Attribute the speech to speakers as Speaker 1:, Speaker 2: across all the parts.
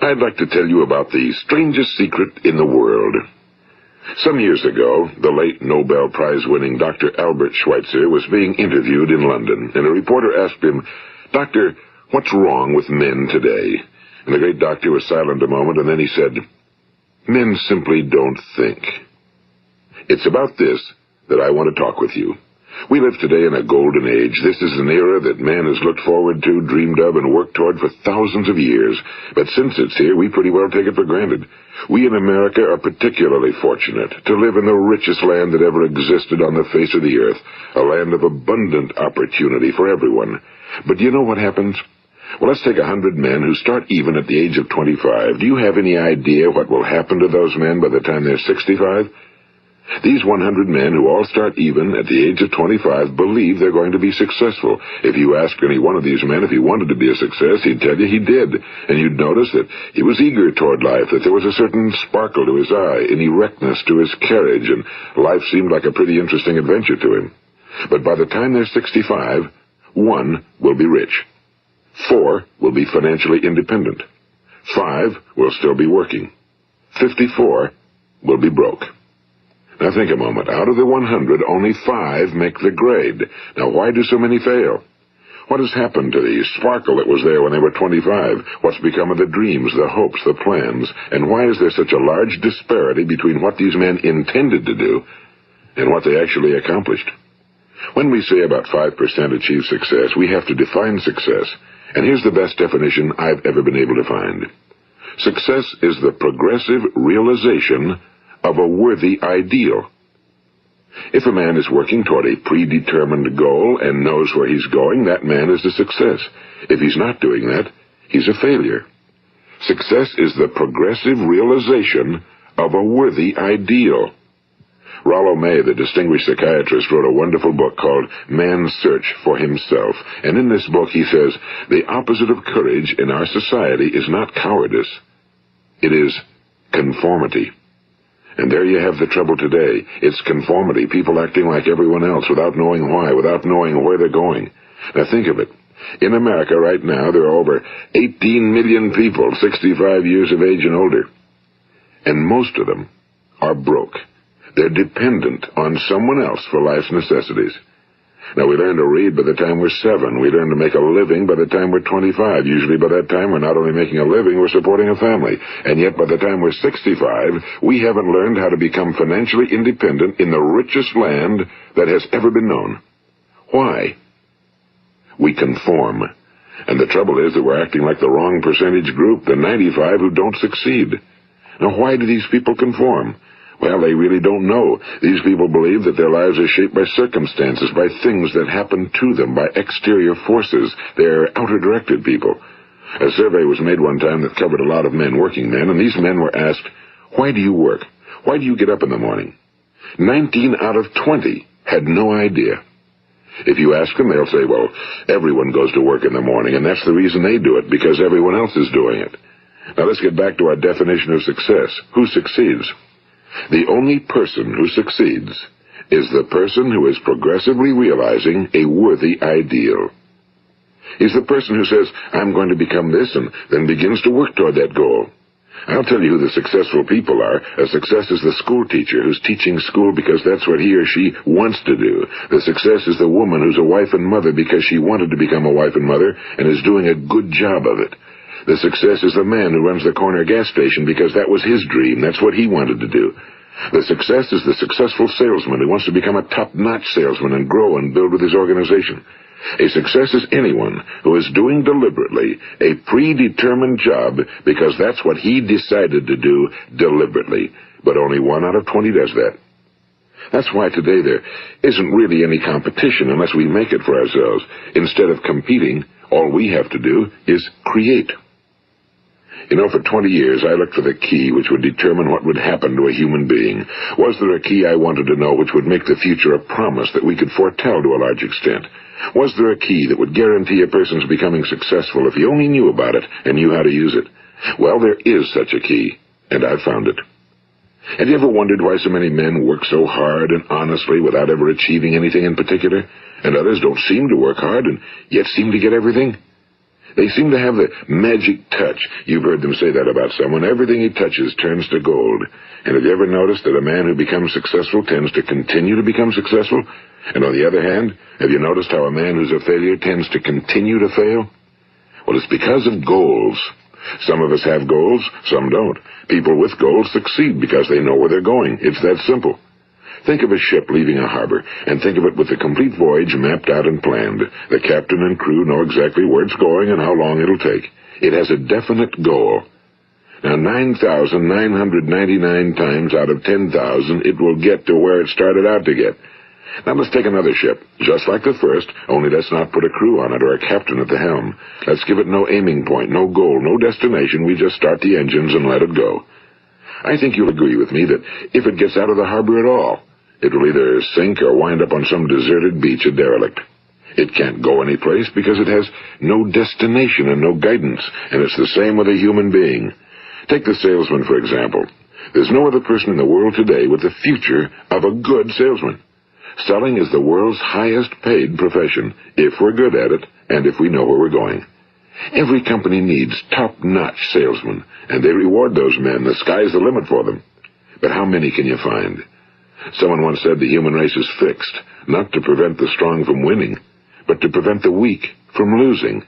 Speaker 1: I'd like to tell you about the strangest secret in the world. Some years ago, the late Nobel Prize-winning Dr. Albert Schweitzer was being interviewed in London, and a reporter asked him, "Doctor, what's wrong with men today?" And the great doctor was silent a moment, and then he said, "Men simply don't think." It's about this that I want to talk with you. We live today in a golden age. This is an era that man has looked forward to, dreamed of, and worked toward for thousands of years. But since it's here, we pretty well take it for granted. We in America are particularly fortunate to live in the richest land that ever existed on the face of the earth, a land of abundant opportunity for everyone. But do you know what happens? Well, let's take 100 men who start even at the age of 25. Do you have any idea what will happen to those men by the time they're 65? These 100 men who all start even at the age of 25 believe they're going to be successful. If you ask any one of these men if he wanted to be a success, he'd tell you he did. And you'd notice that he was eager toward life, that there was a certain sparkle to his eye, an erectness to his carriage, and life seemed like a pretty interesting adventure to him. But by the time they're 65, 1 will be rich. 4 will be financially independent. 5 will still be working. 54 will be broke. Now think a moment. Out of the 100, only 5 make the grade. Now why do so many fail? What has happened to the sparkle that was there when they were 25? What's become of the dreams, the hopes, the plans? And why is there such a large disparity between what these men intended to do and what they actually accomplished? When we say about 5% achieve success, we have to define success. And here's the best definition I've ever been able to find. Success is the progressive realization of a worthy ideal. If a man is working toward a predetermined goal and knows where he's going, that man is a success. If he's not doing that, he's a failure. Success is the progressive realization of a worthy ideal. Rollo May, the distinguished psychiatrist, wrote a wonderful book called Man's Search for Himself. And in this book he says, the opposite of courage in our society is not cowardice. It is conformity. And there you have the trouble today. It's conformity, people acting like everyone else without knowing why, without knowing where they're going. Now think of it. In America right now, there are over 18 million people 65 years of age and older. And most of them are broke. They're dependent on someone else for life's necessities. Now, we learn to read by the time we're 7. We learn to make a living by the time we're 25. Usually by that time, we're not only making a living, we're supporting a family. And yet, by the time we're 65, we haven't learned how to become financially independent in the richest land that has ever been known. Why? We conform. And the trouble is that we're acting like the wrong percentage group, the 95 who don't succeed. Now, why do these people conform? Well, they really don't know. These people believe that their lives are shaped by circumstances, by things that happen to them, by exterior forces. They're outer-directed people. A survey was made one time that covered a lot of men, working men, and these men were asked, "Why do you work? Why do you get up in the morning?" 19 out of 20 had no idea. If you ask them, they'll say, well, everyone goes to work in the morning, and that's the reason they do it, because everyone else is doing it. Now let's get back to our definition of success. Who succeeds? The only person who succeeds is the person who is progressively realizing a worthy ideal. He's the person who says, I'm going to become this, and then begins to work toward that goal. I'll tell you who the successful people are. A success is the school teacher who's teaching school because that's what he or she wants to do. The success is the woman who's a wife and mother because she wanted to become a wife and mother and is doing a good job of it. The success is the man who runs the corner gas station because that was his dream. That's what he wanted to do. The success is the successful salesman who wants to become a top-notch salesman and grow and build with his organization. A success is anyone who is doing deliberately a predetermined job because that's what he decided to do deliberately. But only 1 out of 20 does that. That's why today there isn't really any competition unless we make it for ourselves. Instead of competing, all we have to do is create. You know, for 20 years, I looked for the key which would determine what would happen to a human being. Was there a key I wanted to know which would make the future a promise that we could foretell to a large extent? Was there a key that would guarantee a person's becoming successful if he only knew about it and knew how to use it? Well, there is such a key, and I've found it. Have you ever wondered why so many men work so hard and honestly without ever achieving anything in particular, and others don't seem to work hard and yet seem to get everything? They seem to have the magic touch. You've heard them say that about someone. Everything he touches turns to gold. And have you ever noticed that a man who becomes successful tends to continue to become successful? And on the other hand, have you noticed how a man who's a failure tends to continue to fail? Well, it's because of goals. Some of us have goals, some don't. People with goals succeed because they know where they're going. It's that simple. Think of a ship leaving a harbor, and think of it with the complete voyage mapped out and planned. The captain and crew know exactly where it's going and how long it'll take. It has a definite goal. Now, 9,999 times out of 10,000, it will get to where it started out to get. Now, let's take another ship, just like the first, only let's not put a crew on it or a captain at the helm. Let's give it no aiming point, no goal, no destination. We just start the engines and let it go. I think you'll agree with me that if it gets out of the harbor at all, it will either sink or wind up on some deserted beach, a derelict. It can't go anyplace because it has no destination and no guidance, and it's the same with a human being. Take the salesman, for example. There's no other person in the world today with the future of a good salesman. Selling is the world's highest paid profession, if we're good at it and if we know where we're going. Every company needs top-notch salesmen, and they reward those men. The sky's the limit for them. But how many can you find? Someone once said the human race is fixed, not to prevent the strong from winning, but to prevent the weak from losing.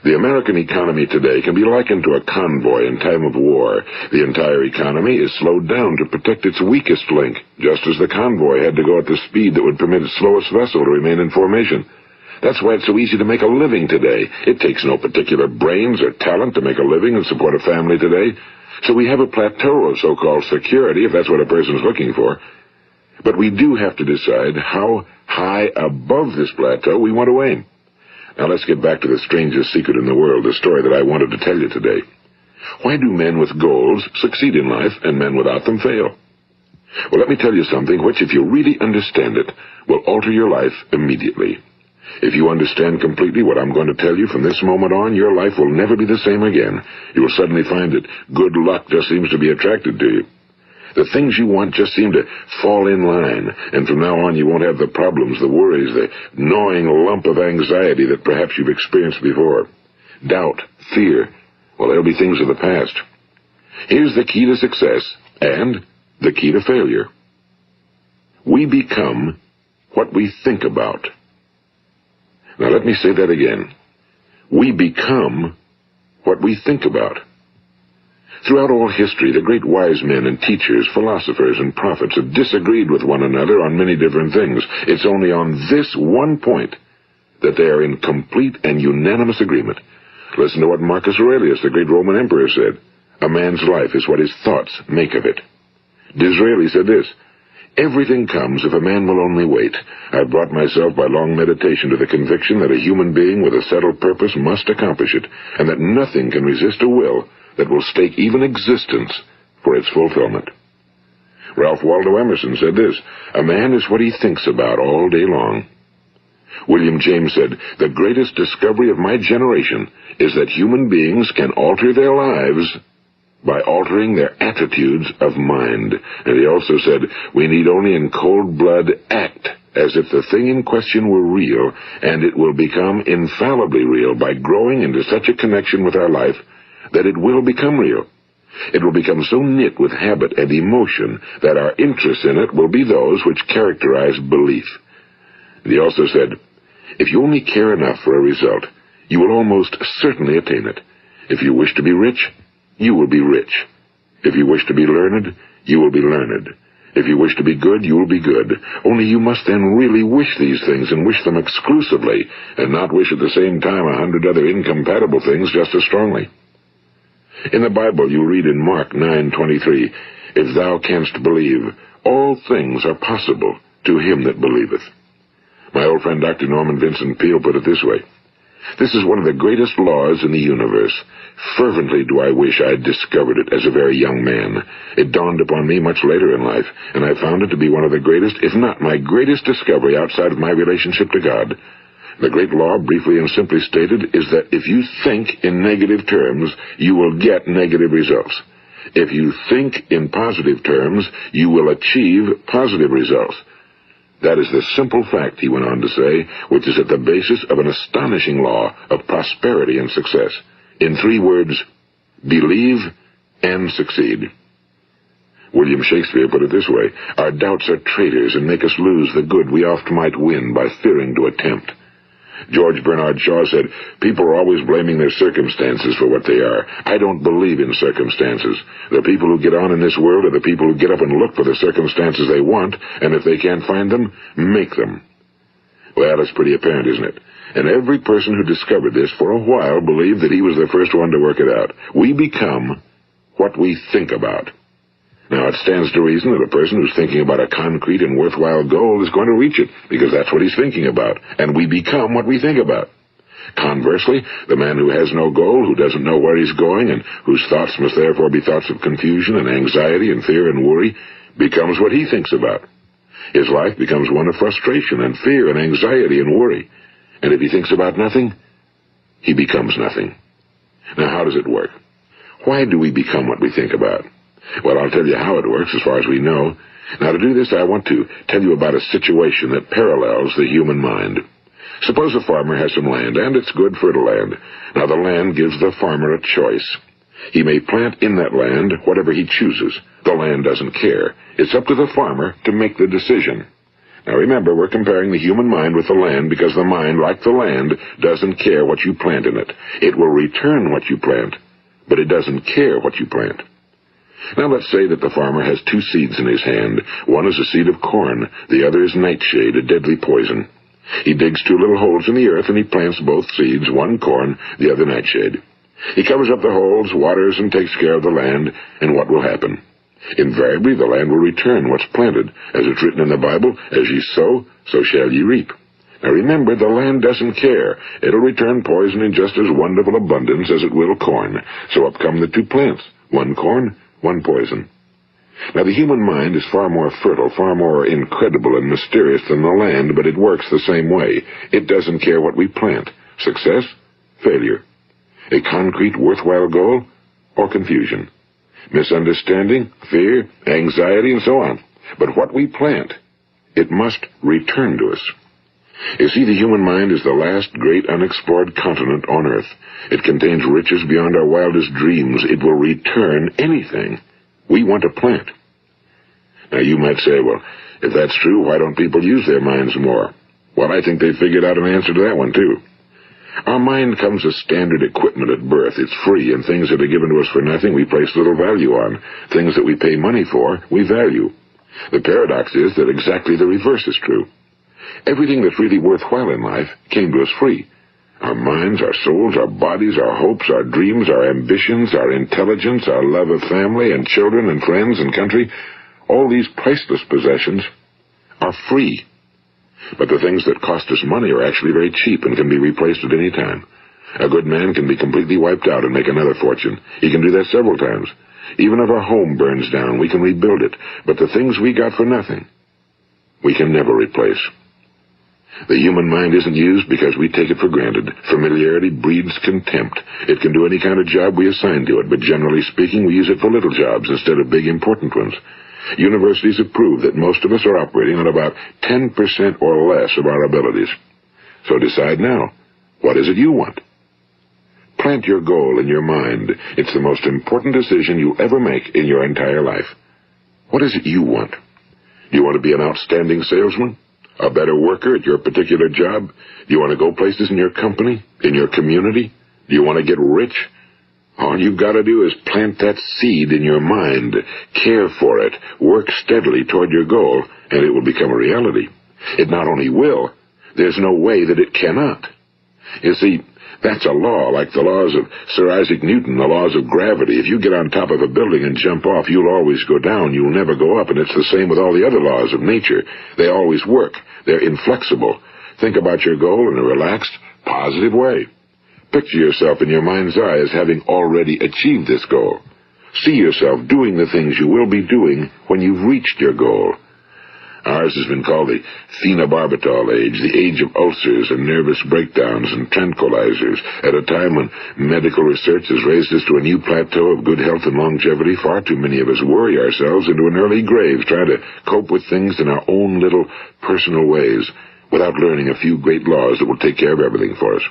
Speaker 1: The American economy today can be likened to a convoy in time of war. The entire economy is slowed down to protect its weakest link, just as the convoy had to go at the speed that would permit its slowest vessel to remain in formation. That's why it's so easy to make a living today. It takes no particular brains or talent to make a living and support a family today. So we have a plateau of so-called security, if that's what a person's looking for. But we do have to decide how high above this plateau we want to aim. Now let's get back to the strangest secret in the world, the story that I wanted to tell you today. Why do men with goals succeed in life and men without them fail? Well, let me tell you something which, if you really understand it, will alter your life immediately. If you understand completely what I'm going to tell you from this moment on, your life will never be the same again. You will suddenly find that good luck just seems to be attracted to you. The things you want just seem to fall in line, and from now on you won't have the problems, the worries, the gnawing lump of anxiety that perhaps you've experienced before. Doubt, fear, well, they'll be things of the past. Here's the key to success and the key to failure. We become what we think about. Now let me say that again. We become what we think about. Throughout all history, the great wise men and teachers, philosophers and prophets have disagreed with one another on many different things. It's only on this one point that they are in complete and unanimous agreement. Listen to what Marcus Aurelius, the great Roman emperor, said. A man's life is what his thoughts make of it. Disraeli said this, everything comes if a man will only wait. I've brought myself by long meditation to the conviction that a human being with a settled purpose must accomplish it, and that nothing can resist a will that will stake even existence for its fulfillment. Ralph Waldo Emerson said this, a man is what he thinks about all day long. William James said, the greatest discovery of my generation is that human beings can alter their lives by altering their attitudes of mind. And he also said, we need only in cold blood act as if the thing in question were real, and it will become infallibly real by growing into such a connection with our life that it will become real. It will become so knit with habit and emotion that our interest in it will be those which characterize belief. And he also said, if you only care enough for a result, you will almost certainly attain it. If you wish to be rich, you will be rich. If you wish to be learned, you will be learned. If you wish to be good, you will be good. Only you must then really wish these things and wish them exclusively, and not wish at the same time 100 other incompatible things just as strongly. In the Bible you read in Mark 9:23, if thou canst believe, all things are possible to him that believeth. My old friend Dr. Norman Vincent Peale put it this way, this is one of the greatest laws in the universe. Fervently do I wish I had discovered it as a very young man. It dawned upon me much later in life, and I found it to be one of the greatest, if not my greatest discovery outside of my relationship to God. The great law, briefly and simply stated, is that if you think in negative terms, you will get negative results. If you think in positive terms, you will achieve positive results. That is the simple fact, he went on to say, which is at the basis of an astonishing law of prosperity and success. In 3 words, believe and succeed. William Shakespeare put it this way: our doubts are traitors and make us lose the good we oft might win by fearing to attempt. George Bernard Shaw said, people are always blaming their circumstances for what they are. I don't believe in circumstances. The people who get on in this world are the people who get up and look for the circumstances they want, and if they can't find them, make them. Well, it's pretty apparent, isn't it? And every person who discovered this for a while believed that he was the first one to work it out. We become what we think about. Now, it stands to reason that a person who's thinking about a concrete and worthwhile goal is going to reach it, because that's what he's thinking about, and we become what we think about. Conversely, the man who has no goal, who doesn't know where he's going, and whose thoughts must therefore be thoughts of confusion and anxiety and fear and worry, becomes what he thinks about. His life becomes one of frustration and fear and anxiety and worry. And if he thinks about nothing, he becomes nothing. Now, how does it work? Why do we become what we think about? Well, I'll tell you how it works as far as we know. Now, to do this, I want to tell you about a situation that parallels the human mind. Suppose a farmer has some land, and it's good, fertile land. Now, the land gives the farmer a choice. He may plant in that land whatever he chooses. The land doesn't care. It's up to the farmer to make the decision. Now, remember, we're comparing the human mind with the land because the mind, like the land, doesn't care what you plant in it. It will return what you plant, but it doesn't care what you plant. Now, let's say that the farmer has 2 seeds in his hand. One is a seed of corn. The other is nightshade, a deadly poison. He digs 2 little holes in the earth, and he plants both seeds, one corn, the other nightshade. He covers up the holes, waters, and takes care of the land, and what will happen? Invariably, the land will return what's planted. As it's written in the Bible, as ye sow, so shall ye reap. Now remember, the land doesn't care. It'll return poison in just as wonderful abundance as it will corn. So up come the 2 plants, one corn, one poison. Now, the human mind is far more fertile, far more incredible and mysterious than the land, but it works the same way. It doesn't care what we plant. Success, failure. A concrete, worthwhile goal, or confusion. Misunderstanding, fear, anxiety, and so on. But what we plant, it must return to us. You see, the human mind is the last great unexplored continent on Earth. It contains riches beyond our wildest dreams. It will return anything we want to plant. Now, you might say, well, if that's true, why don't people use their minds more? Well, I think they figured out an answer to that one, too. Our mind comes as standard equipment at birth. It's free, and things that are given to us for nothing we place little value on. Things that we pay money for, we value. The paradox is that exactly the reverse is true. Everything that's really worthwhile in life came to us free. Our minds, our souls, our bodies, our hopes, our dreams, our ambitions, our intelligence, our love of family and children and friends and country, all these priceless possessions are free. But the things that cost us money are actually very cheap and can be replaced at any time. A good man can be completely wiped out and make another fortune. He can do that several times. Even if our home burns down, we can rebuild it. But the things we got for nothing, we can never replace. The human mind isn't used because we take it for granted. Familiarity breeds contempt. It can do any kind of job we assign to it, but generally speaking, we use it for little jobs instead of big, important ones. Universities have proved that most of us are operating on about 10% or less of our abilities. So decide now, what is it you want? Plant your goal in your mind. It's the most important decision you'll ever make in your entire life. What is it you want? Do you want to be an outstanding salesman? A better worker at your particular job? Do you want to go places in your company? In your community? Do you want to get rich? All you've got to do is plant that seed in your mind, care for it, work steadily toward your goal, and it will become a reality. It not only will, there's no way that it cannot. You see, that's a law, like the laws of Sir Isaac Newton, the laws of gravity. If you get on top of a building and jump off, you'll always go down. You'll never go up, and it's the same with all the other laws of nature. They always work. They're inflexible. Think about your goal in a relaxed, positive way. Picture yourself in your mind's eye as having already achieved this goal. See yourself doing the things you will be doing when you've reached your goal. Ours has been called the phenobarbital age, the age of ulcers and nervous breakdowns and tranquilizers. At a time when medical research has raised us to a new plateau of good health and longevity, far too many of us worry ourselves into an early grave trying to cope with things in our own little personal ways without learning a few great laws that will take care of everything for us.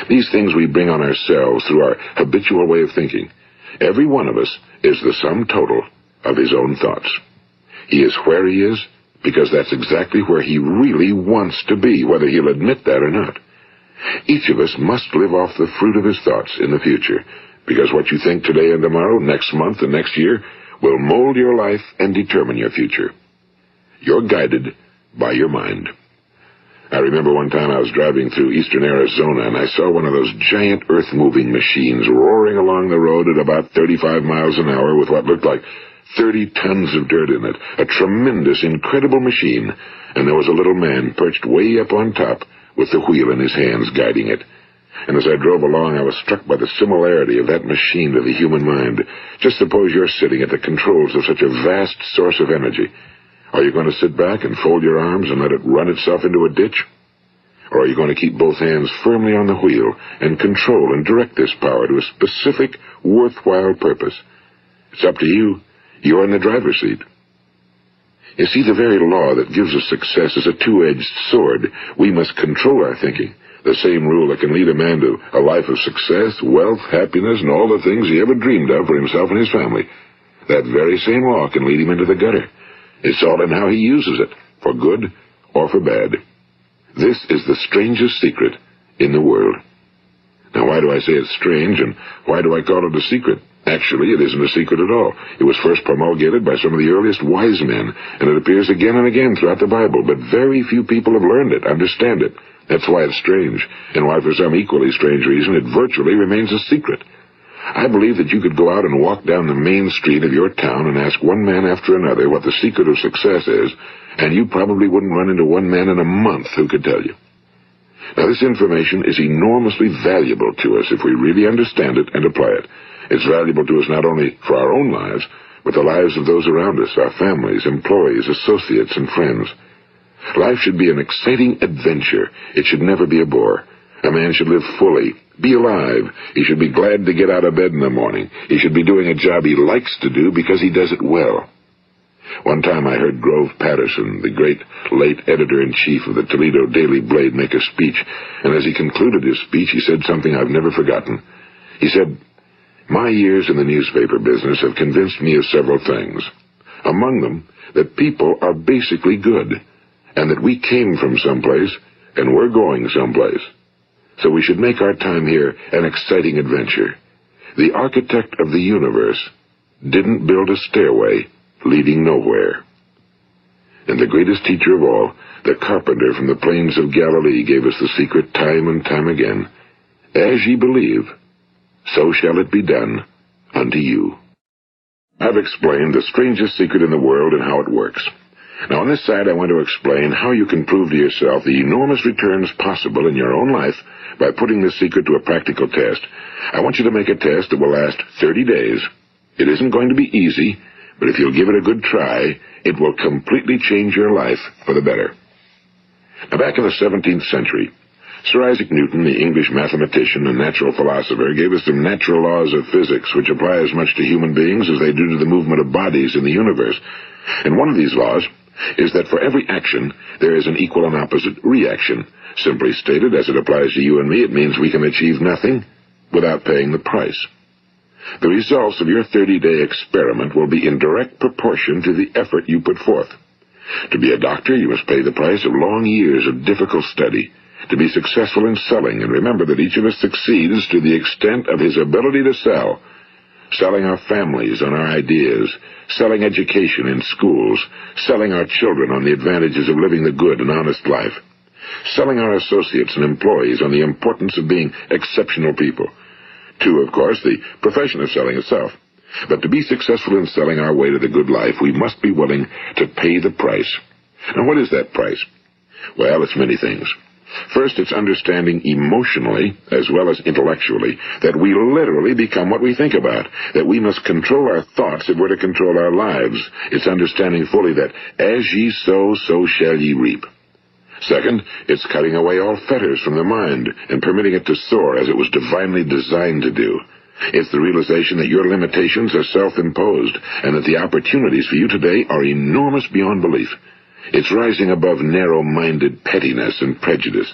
Speaker 1: These things we bring on ourselves through our habitual way of thinking. Every one of us is the sum total of his own thoughts. He is where he is because that's exactly where he really wants to be, whether he'll admit that or not. Each of us must live off the fruit of his thoughts in the future, because what you think today and tomorrow, next month and next year, will mold your life and determine your future. You're guided by your mind. I remember one time I was driving through eastern Arizona, and I saw one of those giant earth-moving machines roaring along the road at about 35 miles an hour with what looked like 30 tons of dirt in it. A tremendous, incredible machine, and there was a little man perched way up on top with the wheel in his hands guiding it. And as I drove along, I was struck by the similarity of that machine to the human mind. Just suppose you're sitting at the controls of such a vast source of energy. Are you going to sit back and fold your arms and let it run itself into a ditch? Or are you going to keep both hands firmly on the wheel and control and direct this power to a specific, worthwhile purpose? It's up to you. You're in the driver's seat. You see, the very law that gives us success is a two-edged sword. We must control our thinking. The same rule that can lead a man to a life of success, wealth, happiness, and all the things he ever dreamed of for himself and his family. That very same law can lead him into the gutter. It's all in how he uses it, for good or for bad. This is the strangest secret in the world. Now, why do I say it's strange, and why do I call it a secret? Actually, it isn't a secret at all. It was first promulgated by some of the earliest wise men, and it appears again and again throughout the Bible, but very few people have learned it, understand it. That's why it's strange, and why for some equally strange reason it virtually remains a secret. I believe that you could go out and walk down the main street of your town and ask one man after another what the secret of success is, and you probably wouldn't run into one man in a month who could tell you. Now, this information is enormously valuable to us if we really understand it and apply it. It's valuable to us not only for our own lives, but the lives of those around us, our families, employees, associates, and friends. Life should be an exciting adventure. It should never be a bore. A man should live fully, be alive. He should be glad to get out of bed in the morning. He should be doing a job he likes to do because he does it well. One time I heard Grove Patterson, the great late editor-in-chief of the Toledo Daily Blade, make a speech, and as he concluded his speech, he said something I've never forgotten. He said, "My years in the newspaper business have convinced me of several things. Among them, that people are basically good, and that we came from someplace, and we're going someplace. So we should make our time here an exciting adventure. The architect of the universe didn't build a stairway leading nowhere." And the greatest teacher of all, the carpenter from the plains of Galilee, gave us the secret time and time again. As ye believe, so shall it be done unto you. I've explained the strangest secret in the world and how it works. Now, on this side, I want to explain how you can prove to yourself the enormous returns possible in your own life by putting this secret to a practical test. I want you to make a test that will last 30 days. It isn't going to be easy, but if you'll give it a good try, it will completely change your life for the better. Now, back in the 17th century, Sir Isaac Newton, the English mathematician and natural philosopher, gave us some natural laws of physics which apply as much to human beings as they do to the movement of bodies in the universe. And one of these laws is that for every action, there is an equal and opposite reaction. Simply stated, as it applies to you and me, it means we can achieve nothing without paying the price. The results of your 30-day experiment will be in direct proportion to the effort you put forth. To be a doctor, you must pay the price of long years of difficult study. To be successful in selling, and remember that each of us succeeds to the extent of his ability to sell. Selling our families on our ideas, selling education in schools, selling our children on the advantages of living the good and honest life, selling our associates and employees on the importance of being exceptional people. To, of course, the profession of selling itself. But to be successful in selling our way to the good life, we must be willing to pay the price. Now, what is that price? Well, it's many things. First, it's understanding emotionally, as well as intellectually, that we literally become what we think about, that we must control our thoughts if we're to control our lives. It's understanding fully that as ye sow, so shall ye reap. Second, it's cutting away all fetters from the mind and permitting it to soar as it was divinely designed to do. It's the realization that your limitations are self-imposed and that the opportunities for you today are enormous beyond belief. It's rising above narrow-minded pettiness and prejudice.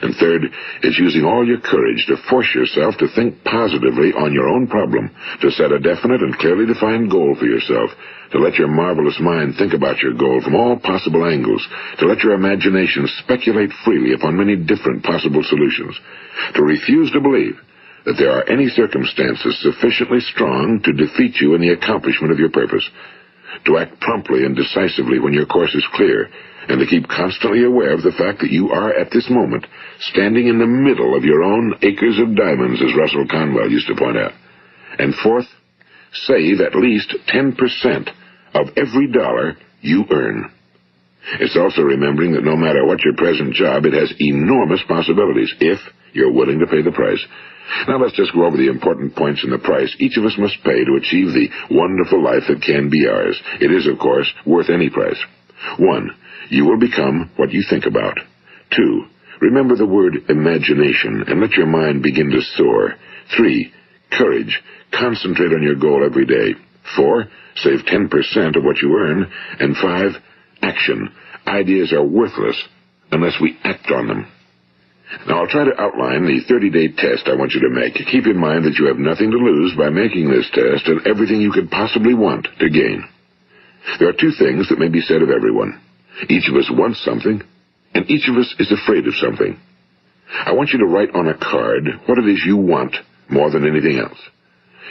Speaker 1: And third, it's using all your courage to force yourself to think positively on your own problem, to set a definite and clearly defined goal for yourself, to let your marvelous mind think about your goal from all possible angles, to let your imagination speculate freely upon many different possible solutions, to refuse to believe that there are any circumstances sufficiently strong to defeat you in the accomplishment of your purpose, to act promptly and decisively when your course is clear, and to keep constantly aware of the fact that you are, at this moment, standing in the middle of your own acres of diamonds, as Russell Conwell used to point out. And fourth, save at least 10% of every dollar you earn. It's also remembering that no matter what your present job, it has enormous possibilities, if you're willing to pay the price. Now let's just go over the important points in the price each of us must pay to achieve the wonderful life that can be ours. It is, of course, worth any price. 1. You will become what you think about. 2. Remember the word imagination and let your mind begin to soar. 3. Courage. Concentrate on your goal every day. 4. Save 10% of what you earn. And 5. Action. Ideas are worthless unless we act on them. Now, I'll try to outline the 30-day test I want you to make. Keep in mind that you have nothing to lose by making this test and everything you could possibly want to gain. There are two things that may be said of everyone. Each of us wants something, and each of us is afraid of something. I want you to write on a card what it is you want more than anything else.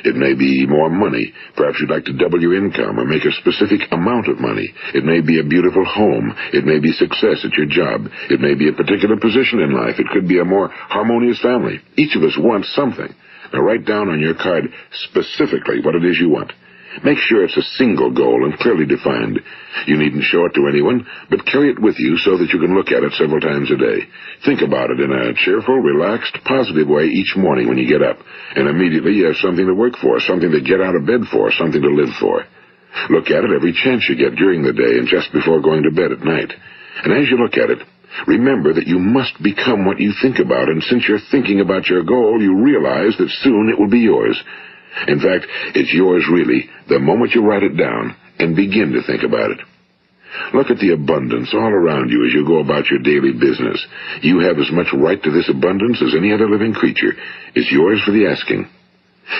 Speaker 1: It may be more money. Perhaps you'd like to double your income or make a specific amount of money. It may be a beautiful home. It may be success at your job. It may be a particular position in life. It could be a more harmonious family. Each of us wants something. Now write down on your card specifically what it is you want. Make sure it's a single goal and clearly defined. You needn't show it to anyone, but carry it with you so that you can look at it several times a day. Think about it in a cheerful, relaxed, positive way each morning when you get up, and immediately you have something to work for, something to get out of bed for, something to live for. Look at it every chance you get during the day and just before going to bed at night. And as you look at it, remember that you must become what you think about, and since you're thinking about your goal, you realize that soon it will be yours. In fact, it's yours really the moment you write it down and begin to think about it. Look at the abundance all around you as you go about your daily business. You have as much right to this abundance as any other living creature. It's yours for the asking.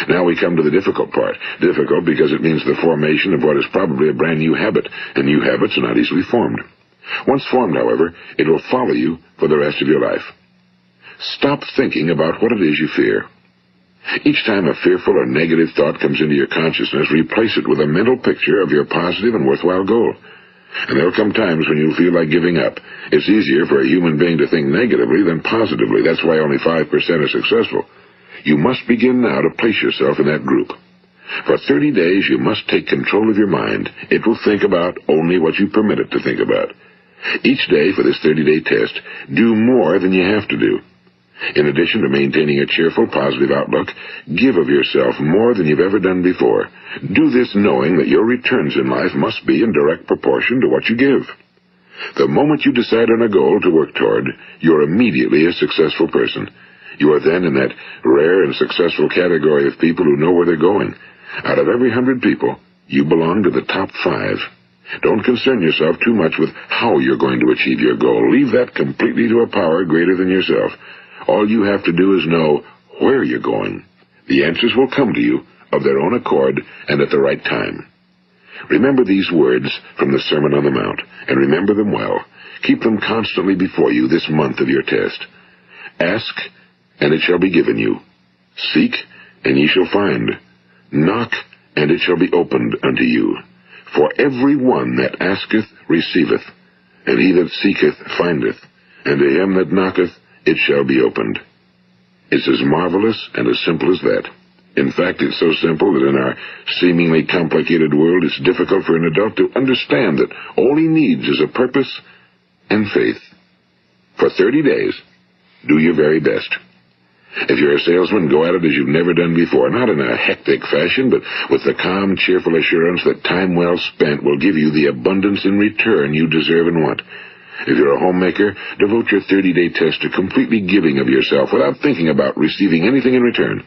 Speaker 1: Now we come to the difficult part. Difficult because it means the formation of what is probably a brand new habit, and new habits are not easily formed. Once formed, however, it will follow you for the rest of your life. Stop thinking about what it is you fear. Each time a fearful or negative thought comes into your consciousness, replace it with a mental picture of your positive and worthwhile goal. And there'll come times when you'll feel like giving up. It's easier for a human being to think negatively than positively. That's why only 5% are successful. You must begin now to place yourself in that group. For 30 days, you must take control of your mind. It will think about only what you permit it to think about. Each day for this 30-day test, do more than you have to do. In addition to maintaining a cheerful, positive outlook, give of yourself more than you've ever done before. Do this knowing that your returns in life must be in direct proportion to what you give. The moment you decide on a goal to work toward, you're immediately a successful person. You are then in that rare and successful category of people who know where they're going. Out of every 100 people, you belong to the top 5. Don't concern yourself too much with how you're going to achieve your goal. Leave that completely to a power greater than yourself. All you have to do is know where you're going. The answers will come to you of their own accord and at the right time. Remember these words from the Sermon on the Mount, and remember them well. Keep them constantly before you this month of your test. Ask, and it shall be given you. Seek, and ye shall find. Knock, and it shall be opened unto you. For every one that asketh receiveth, and he that seeketh findeth, and to him that knocketh it shall be opened. It's as marvelous and as simple as that. In fact, it's so simple that in our seemingly complicated world, it's difficult for an adult to understand that all he needs is a purpose and faith. For 30 days, do your very best. If you're a salesman, go at it as you've never done before, not in a hectic fashion, but with the calm, cheerful assurance that time well spent will give you the abundance in return you deserve and want. If you're a homemaker, devote your 30-day test to completely giving of yourself without thinking about receiving anything in return,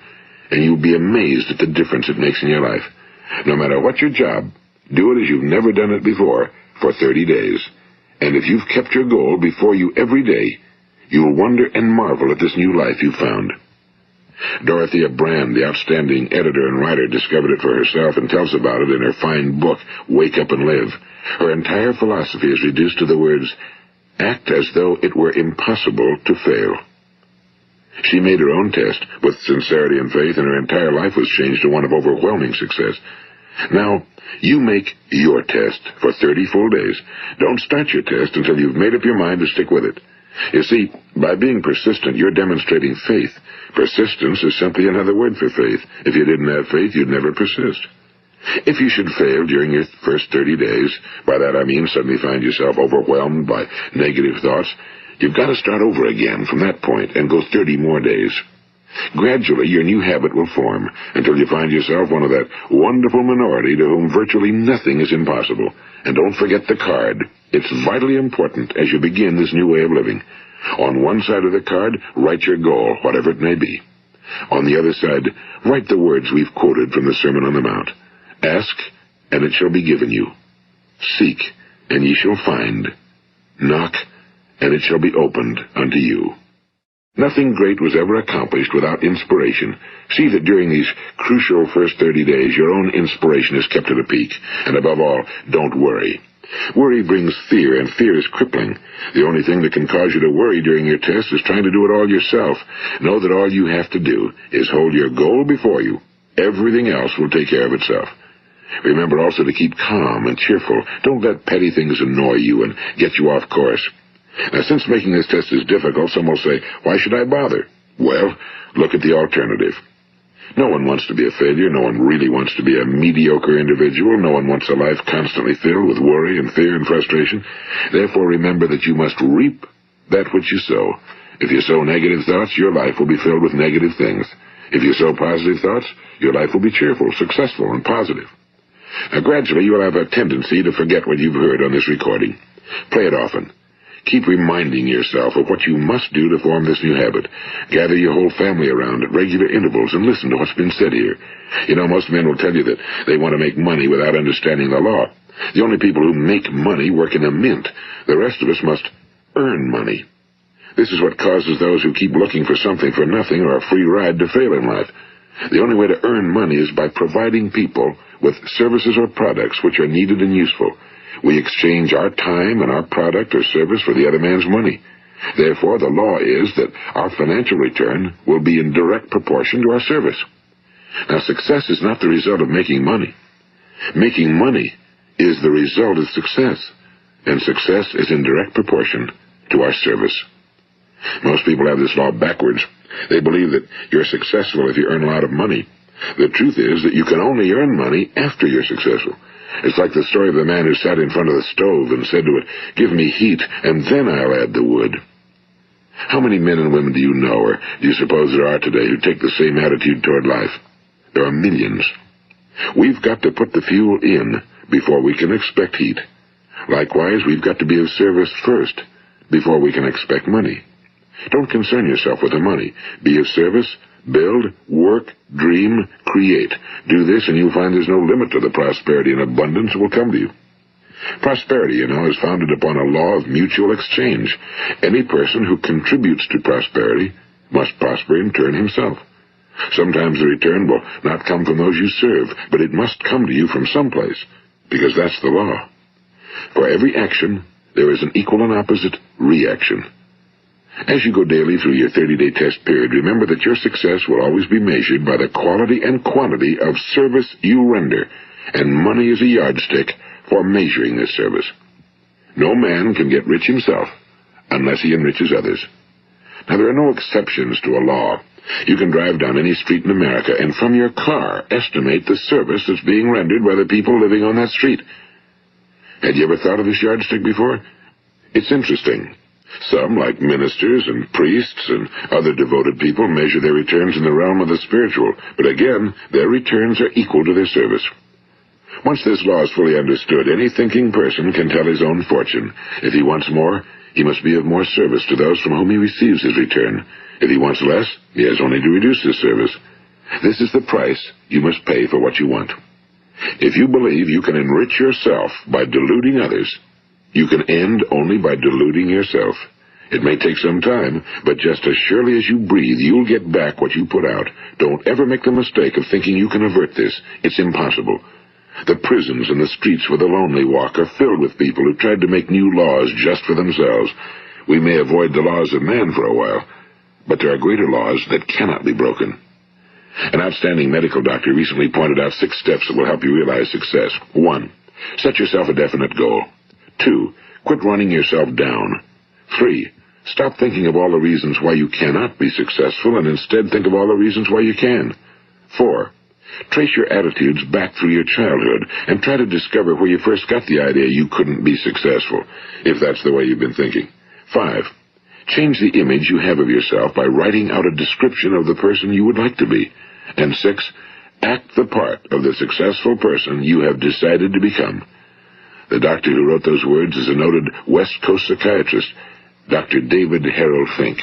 Speaker 1: and you'll be amazed at the difference it makes in your life. No matter what your job, do it as you've never done it before for 30 days. And if you've kept your goal before you every day, you'll wonder and marvel at this new life you've found. Dorothea Brand, the outstanding editor and writer, discovered it for herself and tells about it in her fine book, Wake Up and Live. Her entire philosophy is reduced to the words, act as though it were impossible to fail. She made her own test with sincerity and faith, and her entire life was changed to one of overwhelming success. Now, you make your test for 30 full days. Don't start your test until you've made up your mind to stick with it. You see, by being persistent, you're demonstrating faith. Persistence is simply another word for faith. If you didn't have faith, you'd never persist. If you should fail during your first 30 days, by that I mean suddenly find yourself overwhelmed by negative thoughts, you've got to start over again from that point and go 30 more days. Gradually, your new habit will form until you find yourself one of that wonderful minority to whom virtually nothing is impossible. And don't forget the card. It's vitally important as you begin this new way of living. On one side of the card, write your goal, whatever it may be. On the other side, write the words we've quoted from the Sermon on the Mount. Ask, and it shall be given you. Seek, and ye shall find. Knock, and it shall be opened unto you. Nothing great was ever accomplished without inspiration. See that during these crucial first 30 days, your own inspiration is kept at a peak. And above all, don't worry. Worry brings fear, and fear is crippling. The only thing that can cause you to worry during your test is trying to do it all yourself. Know that all you have to do is hold your goal before you. Everything else will take care of itself. Remember also to keep calm and cheerful. Don't let petty things annoy you and get you off course. Now, since making this test is difficult, some will say, why should I bother? Well, look at the alternative. No one wants to be a failure. No one really wants to be a mediocre individual. No one wants a life constantly filled with worry and fear and frustration. Therefore, remember that you must reap that which you sow. If you sow negative thoughts, your life will be filled with negative things. If you sow positive thoughts, your life will be cheerful, successful, and positive. Now, gradually, you will have a tendency to forget what you've heard on this recording. Play it often. Keep reminding yourself of what you must do to form this new habit. Gather your whole family around at regular intervals and listen to what's been said here. You know, most men will tell you that they want to make money without understanding the law. The only people who make money work in a mint. The rest of us must earn money. This is what causes those who keep looking for something for nothing or a free ride to fail in life. The only way to earn money is by providing people with services or products which are needed and useful. We exchange our time and our product or service for the other man's money. Therefore, the law is that our financial return will be in direct proportion to our service. Now, success is not the result of making money. Making money is the result of success, and success is in direct proportion to our service. Most people have this law backwards. They believe that you're successful if you earn a lot of money. The truth is that you can only earn money after you're successful. It's like the story of the man who sat in front of the stove and said to it, "Give me heat, and then I'll add the wood." How many men and women do you know, or do you suppose there are today, who take the same attitude toward life? There are millions. We've got to put the fuel in before we can expect heat. Likewise, we've got to be of service first before we can expect money. Don't concern yourself with the money. Be of service. Build, work, dream, create. Do this, and you'll find there's no limit to the prosperity and abundance that will come to you. Prosperity, you know, is founded upon a law of mutual exchange. Any person who contributes to prosperity must prosper in turn himself. Sometimes the return will not come from those you serve, but it must come to you from someplace, because that's the law. For every action, there is an equal and opposite reaction. As you go daily through your 30-day test period, remember that your success will always be measured by the quality and quantity of service you render, and money is a yardstick for measuring this service. No man can get rich himself unless he enriches others. Now, there are no exceptions to a law. You can drive down any street in America and from your car estimate the service that's being rendered by the people living on that street. Had you ever thought of this yardstick before? It's interesting. Some, like ministers and priests and other devoted people, measure their returns in the realm of the spiritual, but again, their returns are equal to their service. Once this law is fully understood, any thinking person can tell his own fortune. If he wants more, he must be of more service to those from whom he receives his return. If he wants less, he has only to reduce his service. This is the price you must pay for what you want. If you believe you can enrich yourself by deluding others, you can end only by deluding yourself. It may take some time, but just as surely as you breathe, you'll get back what you put out. Don't ever make the mistake of thinking you can avert this. It's impossible. The prisons and the streets where the lonely walk are filled with people who tried to make new laws just for themselves. We may avoid the laws of man for a while, but there are greater laws that cannot be broken. An outstanding medical doctor recently pointed out 6 steps that will help you realize success. 1. Set yourself a definite goal. 2. Quit running yourself down. 3. Stop thinking of all the reasons why you cannot be successful and instead think of all the reasons why you can. 4. Trace your attitudes back through your childhood and try to discover where you first got the idea you couldn't be successful, if that's the way you've been thinking. 5. Change the image you have of yourself by writing out a description of the person you would like to be. And 6. Act the part of the successful person you have decided to become. The doctor who wrote those words is a noted West Coast psychiatrist, Dr. David Harold Fink.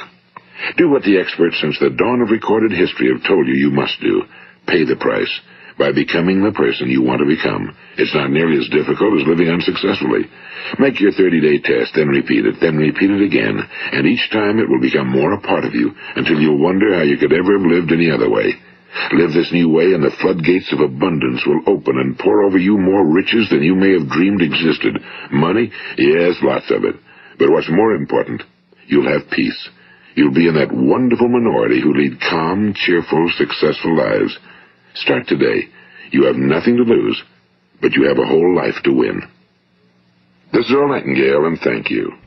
Speaker 1: Do what the experts since the dawn of recorded history have told you you must do. Pay the price by becoming the person you want to become. It's not nearly as difficult as living unsuccessfully. Make your 30-day test, then repeat it again, and each time it will become more a part of you until you'll wonder how you could ever have lived any other way. Live this new way, and the floodgates of abundance will open and pour over you more riches than you may have dreamed existed. Money? Yes, lots of it. But what's more important, you'll have peace. You'll be in that wonderful minority who lead calm, cheerful, successful lives. Start today. You have nothing to lose, but you have a whole life to win. This is Earl Nightingale, and thank you.